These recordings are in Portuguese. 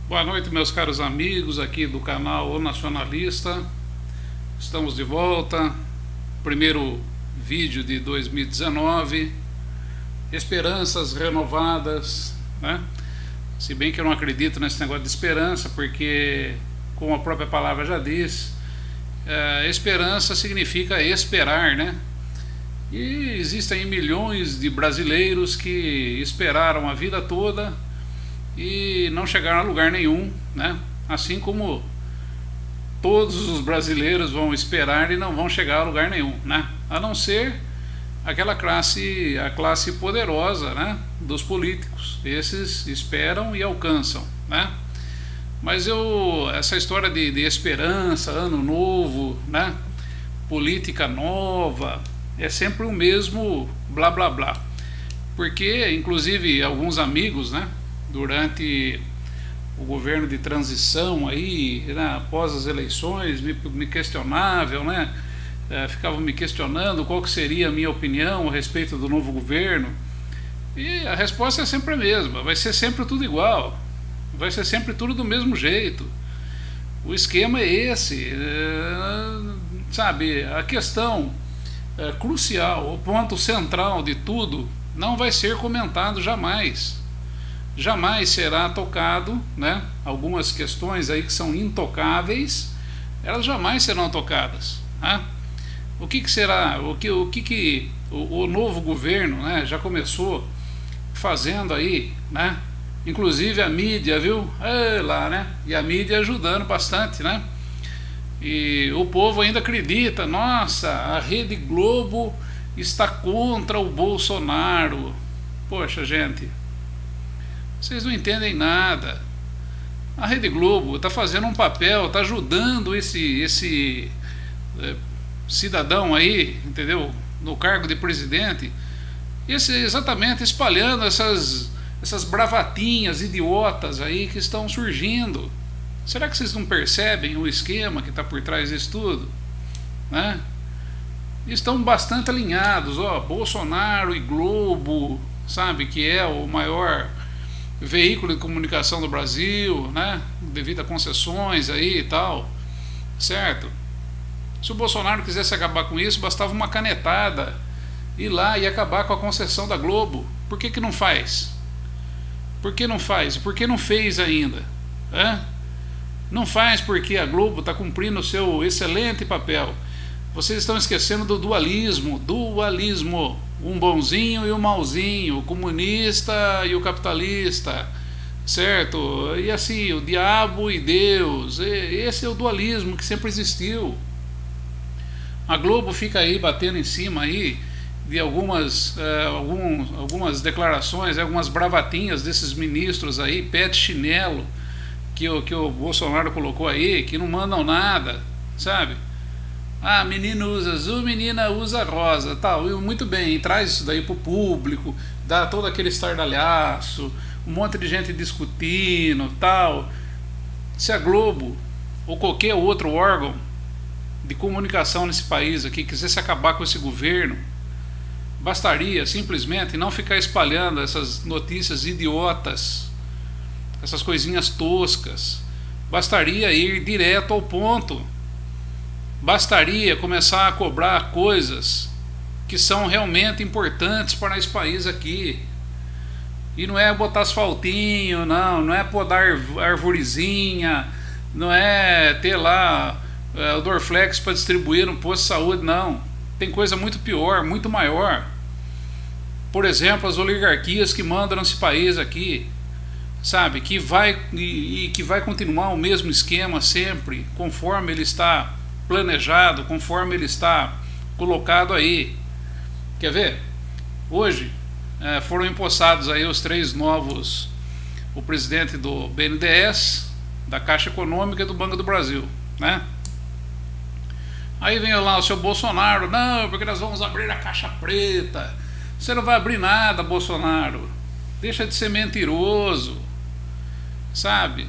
Boa noite, meus caros amigos aqui do canal O Nacionalista. Estamos de volta. Primeiro vídeo de 2019. Esperanças renovadas, né? Se bem que eu não acredito nesse negócio de esperança, porque, como a própria palavra já diz, esperança significa esperar, né? E existem milhões de brasileiros que esperaram a vida toda e não chegaram a lugar nenhum, né? Assim como todos os brasileiros vão esperar e não vão chegar a lugar nenhum, né? A não ser aquela classe, a classe poderosa, né? Dos políticos. Esses esperam e alcançam, né? Mas essa história de esperança, ano novo, né? Política nova, é sempre o mesmo blá blá blá. Porque, inclusive, alguns amigos, né? Durante o governo de transição aí, né, após as eleições, me questionavam, né, ficavam me questionando qual que seria a minha opinião a respeito do novo governo, e a resposta é sempre a mesma: vai ser sempre tudo igual, vai ser sempre tudo do mesmo jeito, o esquema é esse, sabe, a questão crucial, o ponto central de tudo não vai ser comentado jamais. Jamais será tocado, né? Algumas questões aí que são intocáveis, elas jamais serão tocadas, né? O que será, o novo governo, né, já começou fazendo aí, né? Inclusive a mídia, viu? Lá, né? E a mídia ajudando bastante, né? E o povo ainda acredita: nossa, a Rede Globo está contra o Bolsonaro. Poxa, gente, vocês não entendem nada. A Rede Globo está fazendo um papel, está ajudando esse cidadão aí, entendeu? No cargo de presidente, exatamente espalhando essas bravatinhas idiotas aí que estão surgindo. Será que vocês não percebem o esquema que está por trás disso tudo, né? Estão bastante alinhados, ó, Bolsonaro e Globo, sabe, que é o maior veículo de comunicação do Brasil, né, devido a concessões aí e tal, certo? Se o Bolsonaro quisesse acabar com isso, bastava uma canetada, ir lá e acabar com a concessão da Globo. Por que não faz? Por que não faz? Por que não fez ainda? Não faz porque a Globo está cumprindo o seu excelente papel. Vocês estão esquecendo do dualismo, um bonzinho e um mauzinho, o comunista e o capitalista, certo? E assim, o diabo e Deus, esse é o dualismo que sempre existiu. A Globo fica aí batendo em cima aí de algumas declarações, algumas bravatinhas desses ministros aí, pé de chinelo, que o Bolsonaro colocou aí, que não mandam nada, sabe? Ah, menino usa azul, menina usa rosa, tal. E muito bem, traz isso daí para o público, dá todo aquele estardalhaço, um monte de gente discutindo, tal. Se a Globo ou qualquer outro órgão de comunicação nesse país aqui quisesse acabar com esse governo, bastaria simplesmente não ficar espalhando essas notícias idiotas, essas coisinhas toscas. Bastaria ir direto ao ponto. Bastaria começar a cobrar coisas que são realmente importantes para esse país aqui. E não é botar asfaltinho, não é podar arvorezinha, não é ter lá o Dorflex para distribuir no posto de saúde, não. Tem coisa muito pior, muito maior. Por exemplo, as oligarquias que mandam nesse país aqui, sabe, que vai continuar o mesmo esquema sempre, conforme ele está planejado, conforme ele está colocado aí. Quer ver? Hoje foram empossados aí os 3 novos, o presidente do BNDES, da Caixa Econômica e do Banco do Brasil, né? Aí vem lá o seu Bolsonaro: não, porque nós vamos abrir a caixa preta. Você não vai abrir nada, Bolsonaro. Deixa de ser mentiroso, sabe?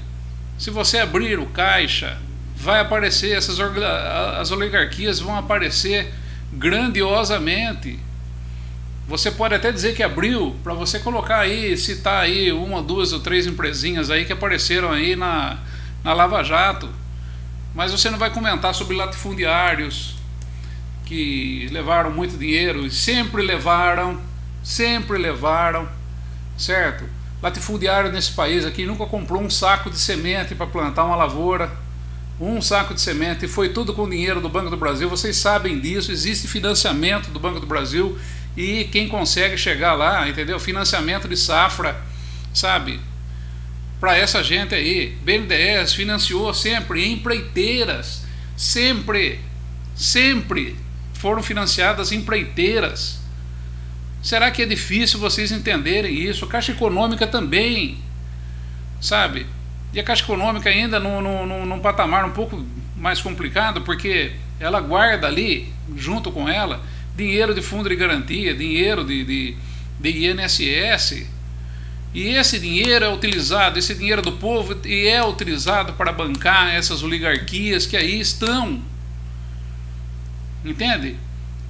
Se você abrir o caixa, vai aparecer, as oligarquias vão aparecer grandiosamente. Você pode até dizer que abriu para você colocar aí, citar aí uma, duas ou três empresinhas aí que apareceram aí na Lava Jato, mas você não vai comentar sobre latifundiários que levaram muito dinheiro e sempre levaram, certo? Latifundiário nesse país aqui nunca comprou um saco de semente para plantar uma lavoura, um saco de semente, e foi tudo com dinheiro do Banco do Brasil. Vocês sabem disso, existe financiamento do Banco do Brasil, e quem consegue chegar lá, entendeu? Financiamento de safra, sabe? Para essa gente aí, BNDES financiou sempre empreiteiras, sempre foram financiadas empreiteiras. Será que é difícil vocês entenderem isso? Caixa Econômica também, sabe? E a Caixa Econômica ainda num patamar um pouco mais complicado, porque ela guarda ali, junto com ela, dinheiro de fundo de garantia, dinheiro de INSS, e esse dinheiro é utilizado, esse dinheiro do povo, e é utilizado para bancar essas oligarquias que aí estão, entende?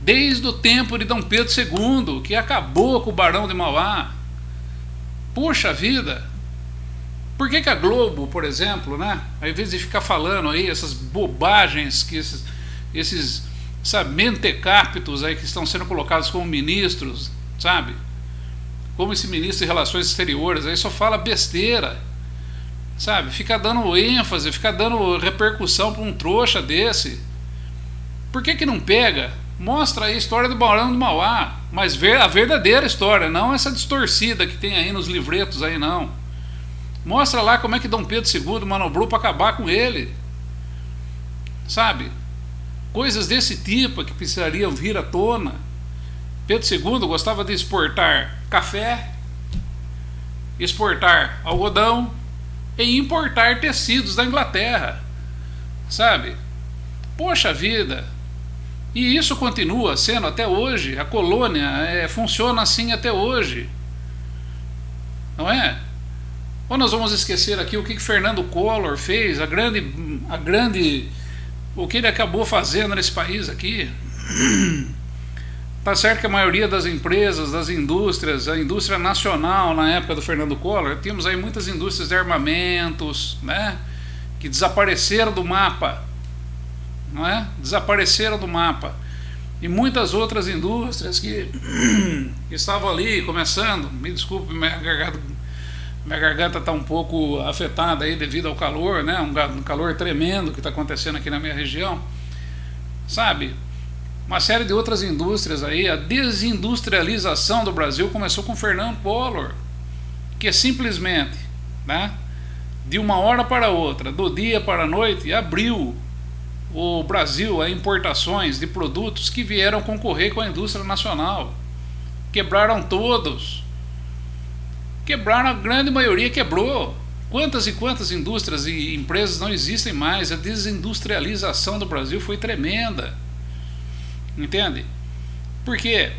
Desde o tempo de Dom Pedro II, que acabou com o Barão de Mauá. Puxa vida! Por que a Globo, por exemplo, né, ao invés de ficar falando aí essas bobagens que esses sabe, mentecaptos aí que estão sendo colocados como ministros, sabe? Como esse ministro de Relações Exteriores aí só fala besteira, sabe? Fica dando ênfase, fica dando repercussão para um trouxa desse. Por que não pega? Mostra aí a história do Barão de Mauá, mas a verdadeira história, não essa distorcida que tem aí nos livretos aí, não. Mostra lá como é que Dom Pedro II manobrou para acabar com ele, sabe? Coisas desse tipo que precisariam vir à tona. Pedro II gostava de exportar café, exportar algodão e importar tecidos da Inglaterra, sabe? Poxa vida! E isso continua sendo até hoje, a colônia funciona assim até hoje, não é? Ou nós vamos esquecer aqui o que Fernando Collor fez, o que ele acabou fazendo nesse país aqui. Tá certo que a maioria das empresas, das indústrias, a indústria nacional na época do Fernando Collor, tínhamos aí muitas indústrias de armamentos, né, que desapareceram do mapa, não é? Desapareceram do mapa. E muitas outras indústrias que estavam ali começando, me desculpe, minha garganta está um pouco afetada aí devido ao calor, né? Um calor tremendo que está acontecendo aqui na minha região, sabe? Uma série de outras indústrias aí, a desindustrialização do Brasil começou com Fernando Collor, que simplesmente, né, de uma hora para outra, do dia para a noite, abriu o Brasil a importações de produtos que vieram concorrer com a indústria nacional. Quebraram todos. Quebraram, a grande maioria quebrou. Quantas e quantas indústrias e empresas não existem mais? A desindustrialização do Brasil foi tremenda. Entende? Por quê?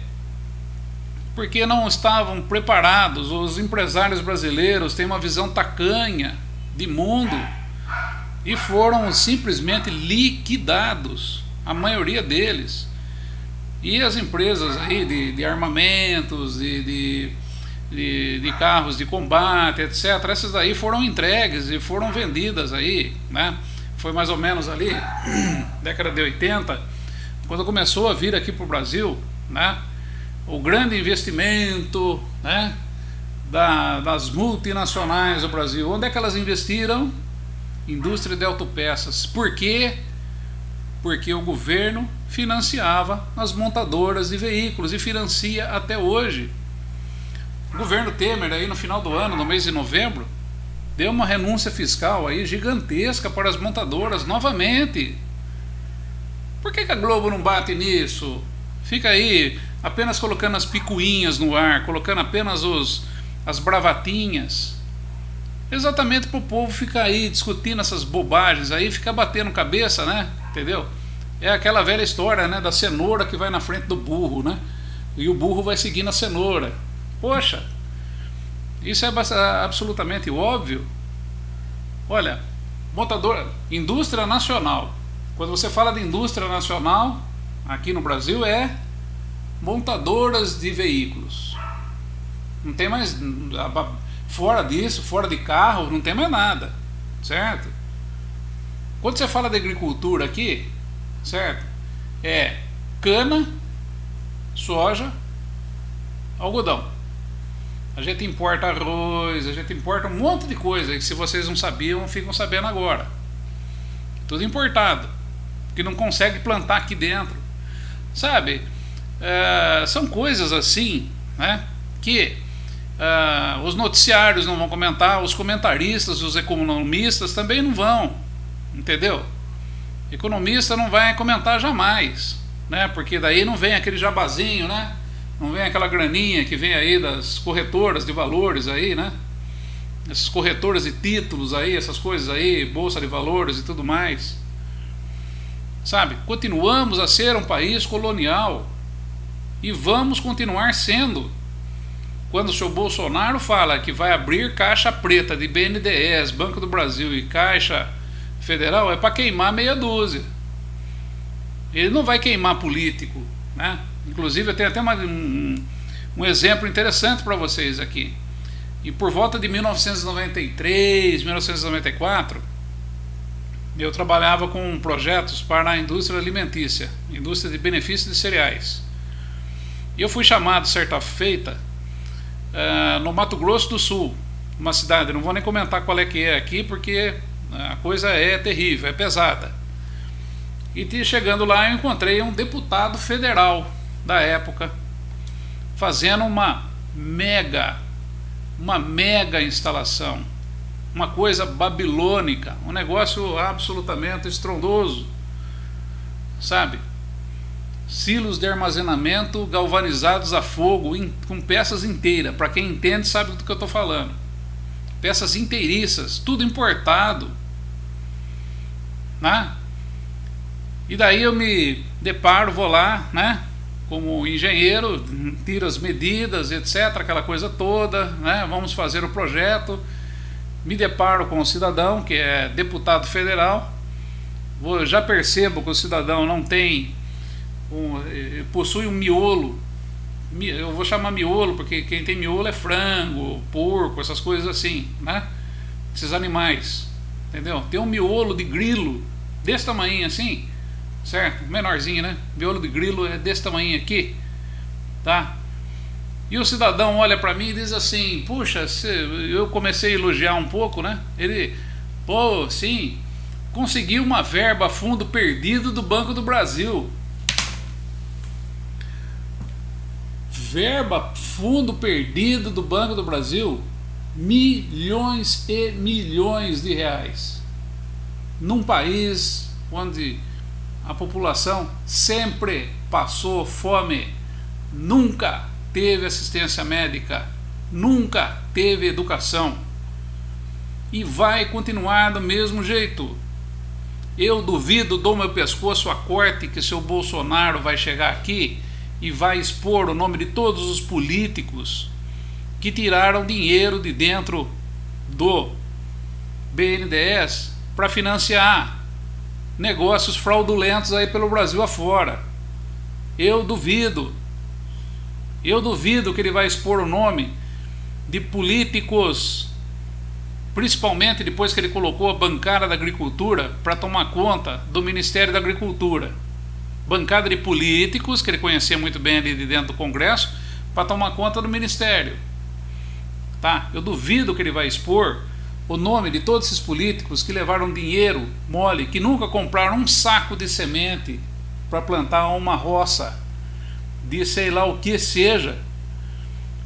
Porque não estavam preparados. Os empresários brasileiros têm uma visão tacanha de mundo e foram simplesmente liquidados, a maioria deles. E as empresas aí de armamentos, de carros de combate, etc., essas aí foram entregues e foram vendidas aí, né? Foi mais ou menos ali, década de 80, quando começou a vir aqui para o Brasil, né, o grande investimento, né, das multinacionais do Brasil. Onde é que elas investiram? Indústria de autopeças. Por quê? Porque o governo financiava as montadoras de veículos e financia até hoje. O governo Temer aí no final do ano, no mês de novembro, deu uma renúncia fiscal aí gigantesca para as montadoras novamente. Por que a Globo não bate nisso? Fica aí apenas colocando as picuinhas no ar, colocando apenas as bravatinhas. Exatamente para o povo ficar aí discutindo essas bobagens aí, ficar batendo cabeça, né? Entendeu? É aquela velha história, né, da cenoura que vai na frente do burro, né? E o burro vai seguindo a cenoura. Poxa, isso é absolutamente óbvio. Olha, montadora, indústria nacional. Quando você fala de indústria nacional, aqui no Brasil é montadoras de veículos. Não tem mais, fora disso, fora de carro, não tem mais nada, certo? Quando você fala de agricultura aqui, certo? É cana, soja, algodão. A gente importa arroz, a gente importa um monte de coisa que, se vocês não sabiam, ficam sabendo agora. Tudo importado, que não consegue plantar aqui dentro, sabe? São coisas assim, né, que os noticiários não vão comentar, os comentaristas, os economistas também não vão, entendeu? Economista não vai comentar jamais, né? Porque daí não vem aquele jabazinho, né? Não vem aquela graninha que vem aí das corretoras de valores aí, né? Essas corretoras de títulos aí, essas coisas aí, bolsa de valores e tudo mais. Sabe? Continuamos a ser um país colonial e vamos continuar sendo. Quando o senhor Bolsonaro fala que vai abrir caixa preta de BNDES, Banco do Brasil e Caixa Federal, é para queimar meia dúzia. Ele não vai queimar político, né? Inclusive eu tenho até um exemplo interessante para vocês aqui. E por volta de 1993, 1994, eu trabalhava com projetos para a indústria alimentícia, indústria de benefícios de cereais. E eu fui chamado certa feita no Mato Grosso do Sul, uma cidade, não vou nem comentar qual é que é aqui, porque a coisa é terrível, é pesada. E chegando lá eu encontrei um deputado federal da época fazendo uma mega instalação, uma coisa babilônica, um negócio absolutamente estrondoso, sabe? Silos de armazenamento galvanizados a fogo com peças inteiras. Para quem entende sabe do que eu estou falando. Peças inteiriças, tudo importado, né? E daí eu me deparo, vou lá, né, como engenheiro, tiro as medidas, etc, aquela coisa toda, né? Vamos fazer o projeto. Me deparo com o cidadão que é deputado federal. Já percebo que o cidadão não tem possui um miolo. Eu vou chamar miolo porque quem tem miolo é frango, porco, essas coisas assim, né? Esses animais, entendeu? Tem um miolo de grilo desse tamanho assim, certo? Menorzinho, né? Miolo de grilo é desse tamanho aqui, tá? E o cidadão olha para mim e diz assim: puxa, eu comecei a elogiar um pouco, né? Ele, pô, sim, conseguiu uma verba fundo perdido do Banco do Brasil. Verba fundo perdido do Banco do Brasil, milhões e milhões de reais, num país onde a população sempre passou fome, nunca teve assistência médica, nunca teve educação e vai continuar do mesmo jeito. Eu duvido, dou meu pescoço a corte, que seu Bolsonaro vai chegar aqui e vai expor o nome de todos os políticos que tiraram dinheiro de dentro do BNDES para financiar negócios fraudulentos aí pelo Brasil afora. Eu duvido que ele vai expor o nome de políticos, principalmente depois que ele colocou a bancada da agricultura para tomar conta do Ministério da Agricultura. Bancada de políticos, que ele conhecia muito bem ali de dentro do Congresso, para tomar conta do Ministério. Tá? Eu duvido que ele vai expor o nome de todos esses políticos que levaram dinheiro mole, que nunca compraram um saco de semente para plantar uma roça de sei lá o que seja,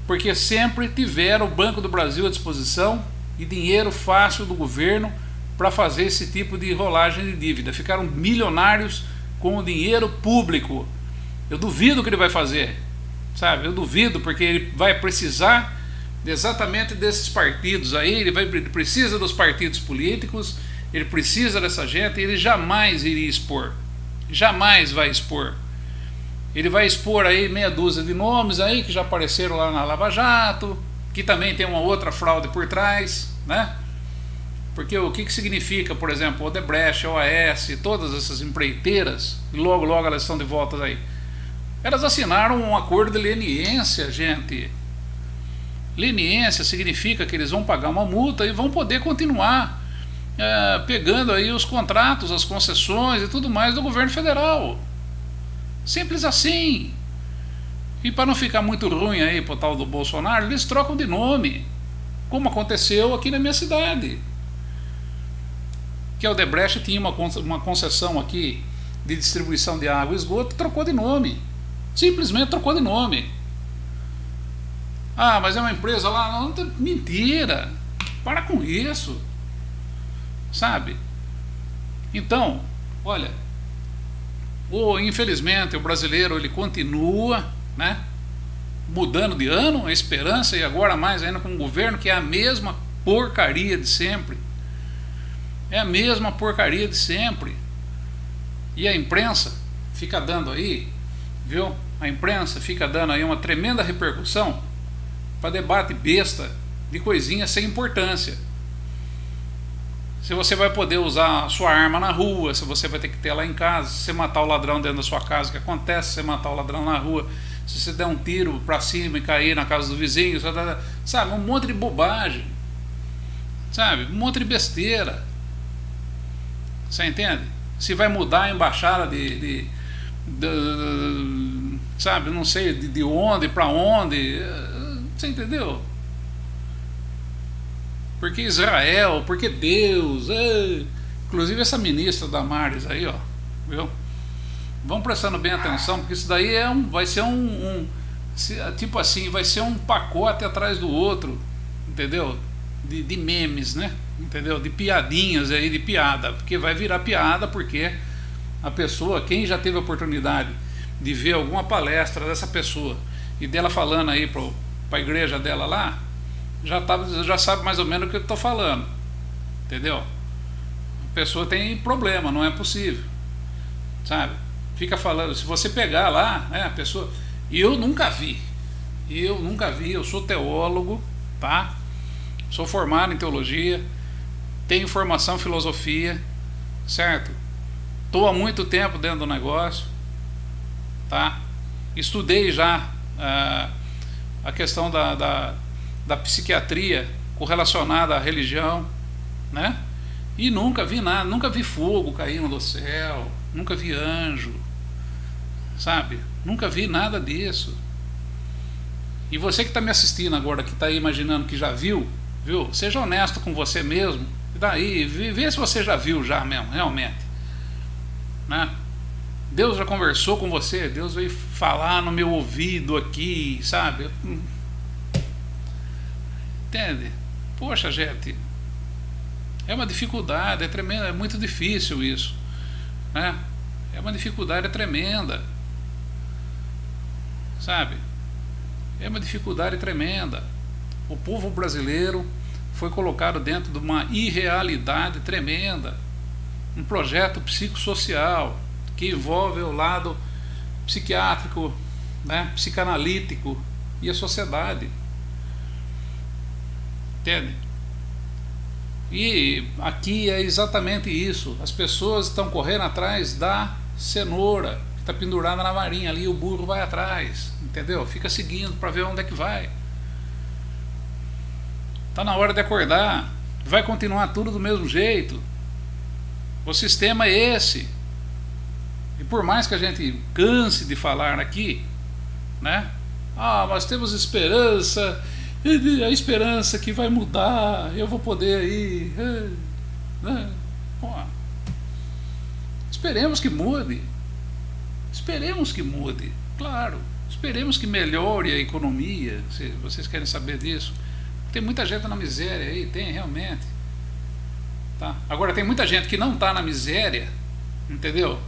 porque sempre tiveram o Banco do Brasil à disposição e dinheiro fácil do governo para fazer esse tipo de rolagem de dívida. Ficaram milionários com o dinheiro público. Eu duvido que ele vai fazer, sabe? Eu duvido, porque ele vai precisar exatamente desses partidos aí, ele precisa dos partidos políticos, ele precisa dessa gente, e ele jamais iria expor, jamais vai expor. Ele vai expor aí meia dúzia de nomes aí que já apareceram lá na Lava Jato, que também tem uma outra fraude por trás, né? Porque o que significa, por exemplo, Odebrecht, OAS, todas essas empreiteiras, logo logo elas estão de volta aí. Elas assinaram um acordo de leniência, gente. Leniência significa que eles vão pagar uma multa e vão poder continuar pegando aí os contratos, as concessões e tudo mais do governo federal. Simples assim. E para não ficar muito ruim aí pro tal do Bolsonaro, eles trocam de nome, como aconteceu aqui na minha cidade. Que a Odebrecht tinha uma concessão aqui de distribuição de água e esgoto, trocou de nome. Simplesmente trocou de nome. Ah, mas é uma empresa lá. Não, mentira. Para com isso. Sabe? Então, olha, infelizmente o brasileiro ele continua, né, mudando de ano, a esperança, e agora mais ainda com um governo que é a mesma porcaria de sempre. É a mesma porcaria de sempre. E a imprensa fica dando aí, viu? A imprensa fica dando aí uma tremenda repercussão para debate besta de coisinhas sem importância. Se você vai poder usar a sua arma na rua, se você vai ter que ter lá em casa, se você matar o ladrão dentro da sua casa, o que acontece se você matar o ladrão na rua, se você der um tiro para cima e cair na casa do vizinho, sabe, um monte de bobagem, sabe, um monte de besteira. Você entende? Se vai mudar a embaixada sabe, não sei de onde para onde, você entendeu? Porque Israel, porque Deus, inclusive essa ministra Damares aí, ó, viu? Vão prestando bem atenção, porque isso daí vai ser tipo assim, vai ser um pacote atrás do outro, entendeu? De memes, né? Entendeu? De piadinhas aí, de piada, porque vai virar piada, porque a pessoa, quem já teve a oportunidade de ver alguma palestra dessa pessoa e dela falando aí para a igreja dela lá, já sabe mais ou menos o que eu estou falando, entendeu? A pessoa tem problema, não é possível, sabe? Fica falando, se você pegar lá, né, a pessoa, eu nunca vi, eu sou teólogo, tá? Sou formado em teologia, tenho formação em filosofia, certo? Estou há muito tempo dentro do negócio, tá? Estudei já a questão da psiquiatria correlacionada à religião, né? E nunca vi nada, nunca vi fogo caindo do céu, nunca vi anjo, sabe? Nunca vi nada disso. E você que está me assistindo agora, que está aí imaginando que já viu, seja honesto com você mesmo, e daí, vê se você já viu já mesmo, realmente, né? Deus já conversou com você, Deus veio falar no meu ouvido aqui, sabe? Entende? Poxa, gente, é uma dificuldade, é tremenda, é muito difícil isso, né? É uma dificuldade tremenda, sabe? É uma dificuldade tremenda. O povo brasileiro foi colocado dentro de uma irrealidade tremenda, um projeto psicossocial que envolve o lado psiquiátrico, né, psicanalítico e a sociedade. Entende? E aqui é exatamente isso. As pessoas estão correndo atrás da cenoura que está pendurada na varinha ali, o burro vai atrás, entendeu? Fica seguindo para ver onde é que vai. Está na hora de acordar. Vai continuar tudo do mesmo jeito. O sistema é esse. E por mais que a gente canse de falar aqui, né? Ah, mas temos esperança, a esperança que vai mudar, eu vou poder aí, né? Pô, esperemos que mude. Esperemos que mude, claro. Esperemos que melhore a economia, se vocês querem saber disso. Tem muita gente na miséria aí, tem realmente, tá? Agora tem muita gente que não está na miséria, entendeu?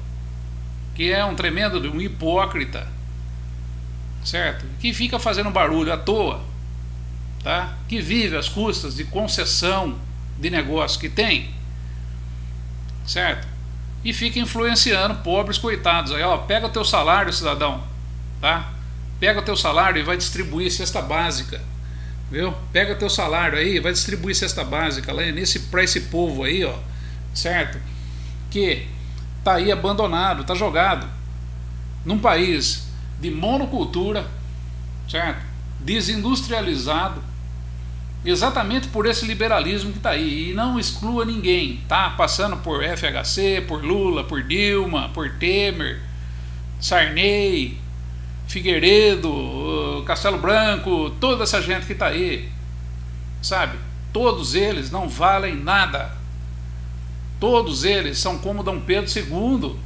Que é um tremendo um hipócrita, certo? Que fica fazendo barulho à toa, tá? Que vive às custas de concessão de negócio que tem, certo? E fica influenciando pobres coitados. Aí, ó, pega o teu salário, cidadão, tá? Pega o teu salário e vai distribuir cesta básica. Viu? Pega teu salário aí, vai distribuir cesta básica lá para esse povo aí, ó, certo? Que tá aí abandonado, tá jogado num país de monocultura, certo? Desindustrializado, exatamente por esse liberalismo que está aí. E não exclua ninguém, tá? Passando por FHC, por Lula, por Dilma, por Temer, Sarney, Figueiredo, Castelo Branco, toda essa gente que está aí, sabe? Todos eles não valem nada. Todos eles são como Dom Pedro II,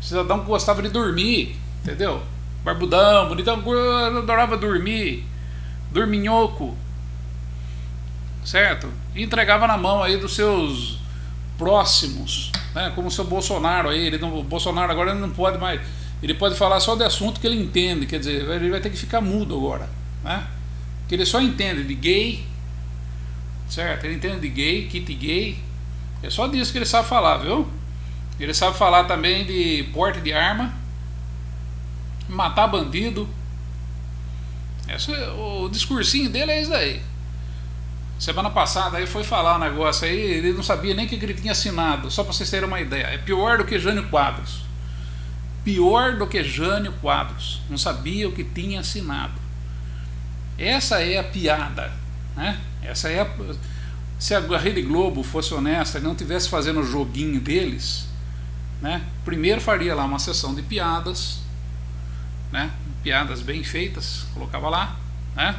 cidadão que gostava de dormir, entendeu? Barbudão, bonitão, adorava dormir, dorminhoco, certo? E entregava na mão aí dos seus próximos, né? Como o seu Bolsonaro aí. O Bolsonaro agora ele não pode mais, ele pode falar só de assunto que ele entende, quer dizer, ele vai ter que ficar mudo agora, né? Que ele só entende de gay, certo? Ele entende de gay, kit gay, é só disso que ele sabe falar, viu? Ele sabe falar também de porte de arma, matar bandido. O discursinho dele é isso aí. Semana passada aí foi falar um negócio aí, ele não sabia nem o que ele tinha assinado, só para vocês terem uma ideia. É pior do que Jânio Quadros. Pior do que Jânio Quadros. Não sabia o que tinha assinado. Essa é a piada, né? Essa é a... Se a Rede Globo fosse honesta e não tivesse fazendo o joguinho deles, né? Primeiro faria lá uma sessão de piadas, né? Piadas bem feitas, colocava lá, né?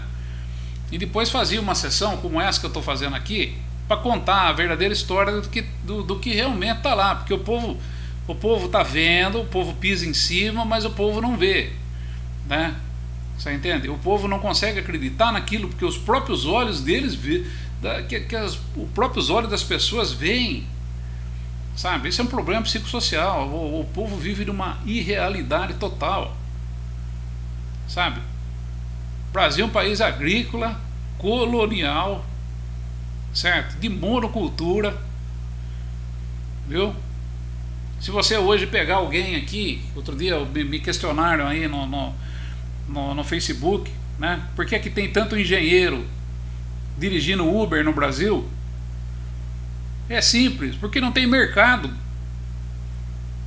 E depois fazia uma sessão como essa que eu estou fazendo aqui, para contar a verdadeira história do que realmente está lá, porque o povo está vendo, o povo pisa em cima, mas o povo não vê, né? Você entende? O povo não consegue acreditar naquilo porque os próprios olhos deles os próprios olhos das pessoas veem, sabe? Esse é um problema psicossocial. O povo vive numa irrealidade total, sabe? O Brasil é um país agrícola, colonial, certo? De monocultura, viu? Se você hoje pegar alguém aqui, outro dia me questionaram aí no Facebook, né? Por que é que tem tanto engenheiro dirigindo Uber no Brasil? É simples, porque não tem mercado.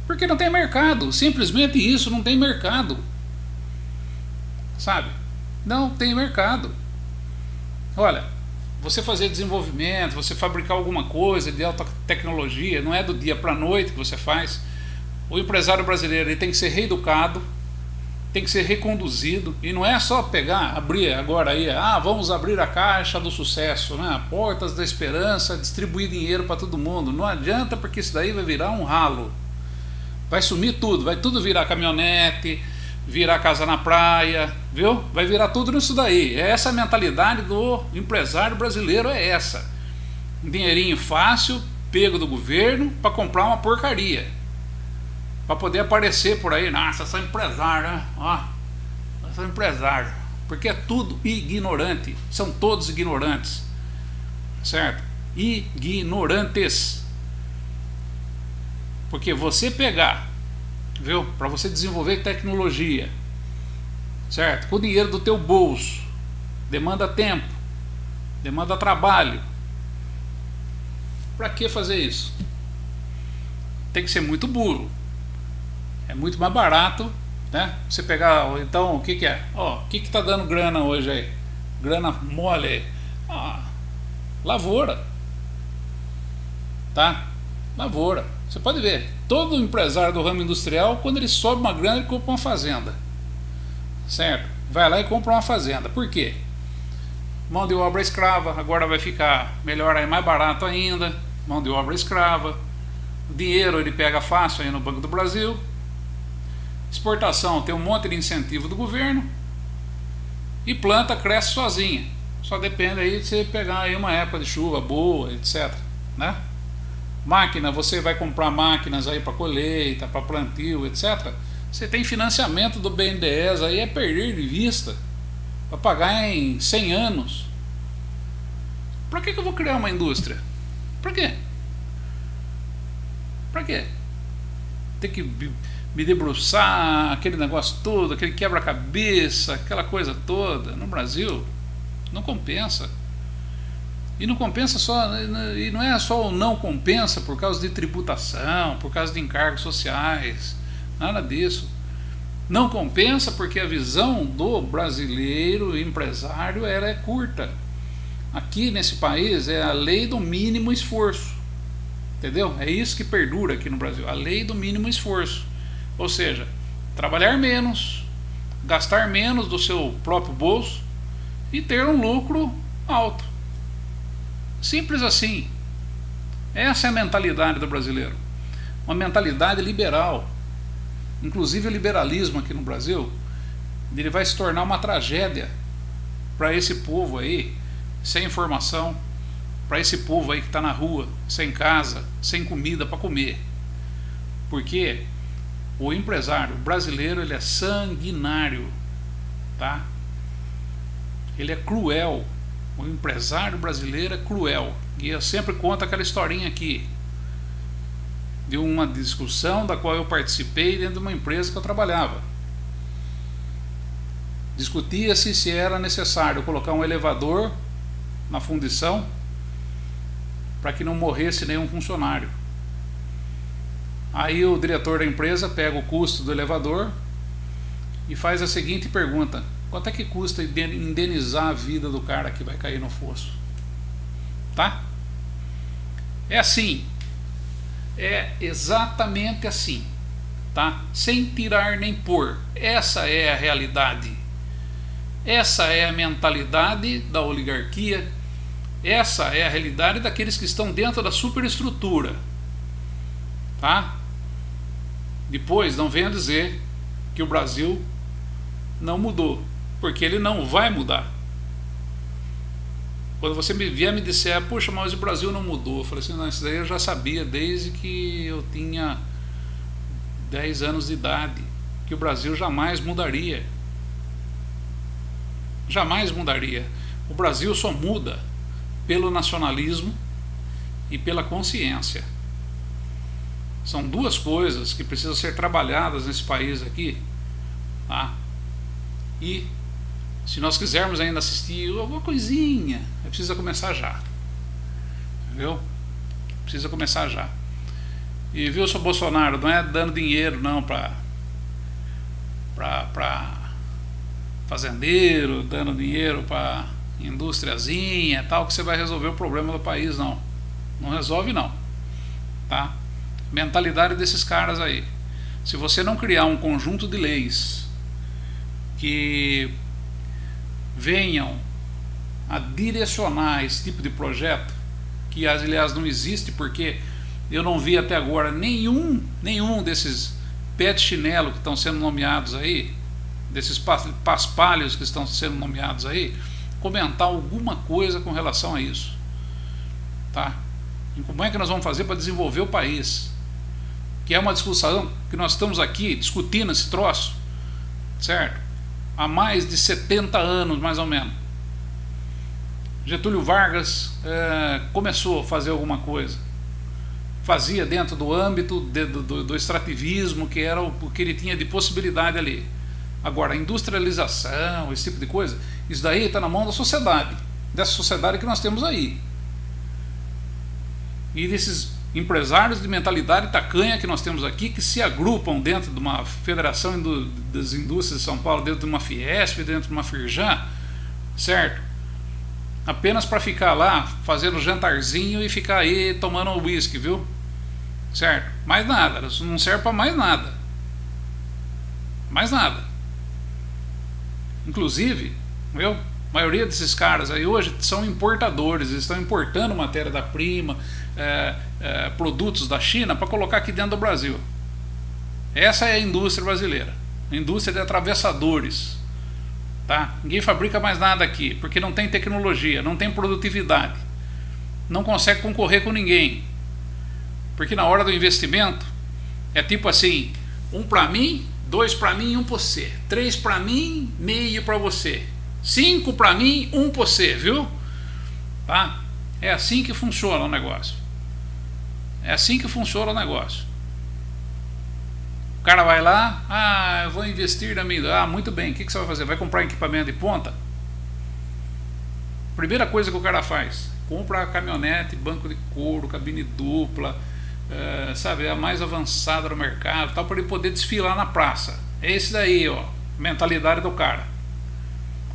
Porque não tem mercado, simplesmente isso, não tem mercado, sabe? Não tem mercado. Olha, você fazer desenvolvimento, você fabricar alguma coisa de alta tecnologia, não é do dia para a noite que você faz. O empresário brasileiro ele tem que ser reeducado, tem que ser reconduzido, e não é só pegar, abrir agora aí, vamos abrir a caixa do sucesso, né? Portas da esperança, distribuir dinheiro para todo mundo. Não adianta, porque isso daí vai virar um ralo, vai sumir tudo, vai tudo virar caminhonete, virar casa na praia, viu? Vai virar tudo nisso daí. É essa a mentalidade do empresário brasileiro, é essa. Um dinheirinho fácil, pego do governo para comprar uma porcaria, para poder aparecer por aí. Nossa, eu sou empresário, né? Ó, eu sou empresário. Porque é tudo ignorante. São todos ignorantes, certo? Ignorantes. Porque você pegar, viu? Para você desenvolver tecnologia, certo? Com o dinheiro do teu bolso, demanda tempo, demanda trabalho. Para que fazer isso? Tem que ser muito burro. É muito mais barato, né? Você pegar, então, o que que é? Ó, o que que tá dando grana hoje aí? Grana mole aí. Lavoura. Tá? Lavoura. Você pode ver, todo empresário do ramo industrial, quando ele sobe uma grana, ele compra uma fazenda. Certo? Vai lá e compra uma fazenda. Por quê? Mão de obra escrava, agora vai ficar melhor aí, mais barato ainda. Mão de obra escrava. O dinheiro ele pega fácil aí no Banco do Brasil. Exportação tem um monte de incentivo do governo. E planta cresce sozinha. Só depende aí de você pegar aí uma época de chuva boa, etc, né? Máquina, você vai comprar máquinas aí para colheita, para plantio, etc. Você tem financiamento do BNDES aí, é perder de vista, para pagar em 100 anos. Para que eu vou criar uma indústria? Para quê? Para quê? Ter que me debruçar, aquele negócio todo, aquele quebra-cabeça, aquela coisa toda, no Brasil, não compensa. E não compensa só, e não é só o não compensa por causa de tributação, por causa de encargos sociais, nada disso. Não compensa porque a visão do brasileiro empresário ela é curta. Aqui nesse país é a lei do mínimo esforço, entendeu? É isso que perdura aqui no Brasil, a lei do mínimo esforço. Ou seja, trabalhar menos, gastar menos do seu próprio bolso e ter um lucro alto. Simples assim. Essa é a mentalidade do brasileiro. Uma mentalidade liberal. Inclusive o liberalismo aqui no Brasil, ele vai se tornar uma tragédia para esse povo aí, sem informação, para esse povo aí que está na rua, sem casa, sem comida para comer. Porque o empresário brasileiro ele é sanguinário, tá? Ele é cruel. O empresário brasileiro é cruel. E eu sempre conto aquela historinha aqui de uma discussão da qual eu participei dentro de uma empresa que eu trabalhava. Discutia-se se era necessário colocar um elevador na fundição para que não morresse nenhum funcionário. Aí o diretor da empresa pega o custo do elevador e faz a seguinte pergunta: quanto é que custa indenizar a vida do cara que vai cair no fosso? Tá? É assim. É exatamente assim, tá? Sem tirar nem pôr. Essa é a realidade. Essa é a mentalidade da oligarquia. Essa é a realidade daqueles que estão dentro da superestrutura, tá? Depois não venham dizer que o Brasil não mudou, porque ele não vai mudar. Quando você vier me disser, puxa, mas o Brasil não mudou, eu falei assim, não, isso daí eu já sabia desde que eu tinha 10 anos de idade, que o Brasil jamais mudaria. Jamais mudaria. O Brasil só muda pelo nacionalismo e pela consciência. São duas coisas que precisam ser trabalhadas nesse país aqui, tá? E se nós quisermos ainda assistir alguma coisinha, precisa começar já. Entendeu? Precisa começar já. E viu, seu Bolsonaro, não é dando dinheiro não para fazendeiro, dando dinheiro para indústriazinha e tal, que você vai resolver o problema do país, não. Não resolve não. Tá? Mentalidade desses caras aí. Se você não criar um conjunto de leis que venham a direcionar esse tipo de projeto, que aliás não existe, porque eu não vi até agora nenhum desses pé de chinelo que estão sendo nomeados aí, desses paspalhos que estão sendo nomeados aí, comentar alguma coisa com relação a isso, tá? E como é que nós vamos fazer para desenvolver o país? Que é uma discussão que nós estamos aqui discutindo esse troço, certo? Há mais de 70 anos, mais ou menos. Getúlio Vargas começou a fazer alguma coisa. Fazia dentro do âmbito do extrativismo, que era o que ele tinha de possibilidade ali. Agora, a industrialização, esse tipo de coisa, isso daí está na mão da sociedade, dessa sociedade que nós temos aí. E desses empresários de mentalidade tacanha que nós temos aqui, que se agrupam dentro de uma Federação das Indústrias de São Paulo, dentro de uma Fiesp, dentro de uma Firjan, certo? Apenas para ficar lá, fazendo jantarzinho e ficar aí tomando uísque, viu? Certo? Mais nada, isso não serve para mais nada. Mais nada. Inclusive, viu? A maioria desses caras aí hoje são importadores, eles estão importando matéria-prima, produtos da China para colocar aqui dentro do Brasil. Essa é a indústria brasileira, a indústria de atravessadores, tá? Ninguém fabrica mais nada aqui, porque não tem tecnologia, não tem produtividade, não consegue concorrer com ninguém, porque na hora do investimento é tipo assim, 1 para mim, 2 para mim, 1 para você, 3 para mim, meio para você, 5 para mim, 1 para você, viu? Tá? É assim que funciona o negócio. É assim que funciona o negócio. O cara vai lá, eu vou investir na minha... muito bem, o que você vai fazer? Vai comprar equipamento de ponta? Primeira coisa que o cara faz, compra caminhonete, banco de couro, cabine dupla, sabe, a mais avançada no mercado, tal, para ele poder desfilar na praça. É esse daí, ó, mentalidade do cara.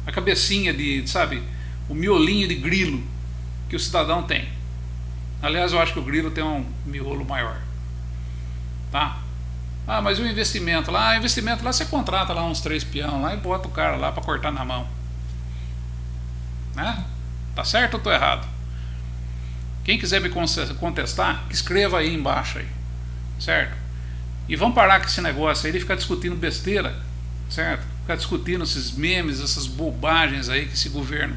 A cabecinha de, sabe, o miolinho de grilo que o cidadão tem. Aliás, eu acho que o grilo tem um miolo maior. Tá? Ah, mas o investimento lá? Investimento lá você contrata lá uns 3 peão lá e bota o cara lá para cortar na mão. Né? Tá certo ou tô errado? Quem quiser me contestar, escreva aí embaixo aí. Certo? E vamos parar com esse negócio aí de ficar discutindo besteira, certo? Ficar discutindo esses memes, essas bobagens aí que esse governo.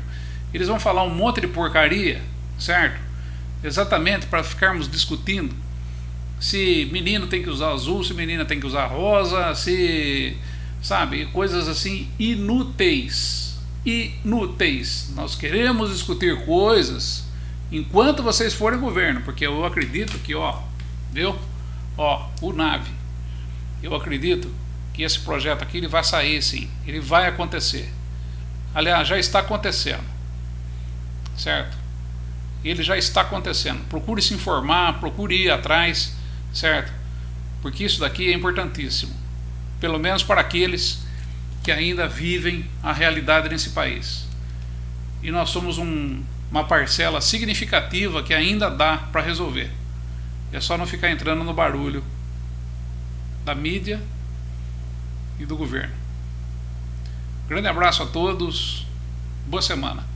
Eles vão falar um monte de porcaria, certo? Exatamente para ficarmos discutindo se menino tem que usar azul, se menina tem que usar rosa, se, sabe, coisas assim inúteis. Inúteis. Nós queremos discutir coisas enquanto vocês forem governo, porque eu acredito que, ó, viu? Ó, o NAVE. Eu acredito que esse projeto aqui ele vai sair sim, ele vai acontecer. Aliás, já está acontecendo. Certo? Ele já está acontecendo. Procure se informar, procure ir atrás, certo? Porque isso daqui é importantíssimo. Pelo menos para aqueles que ainda vivem a realidade nesse país. E nós somos uma parcela significativa que ainda dá para resolver. É só não ficar entrando no barulho da mídia e do governo. Grande abraço a todos. Boa semana.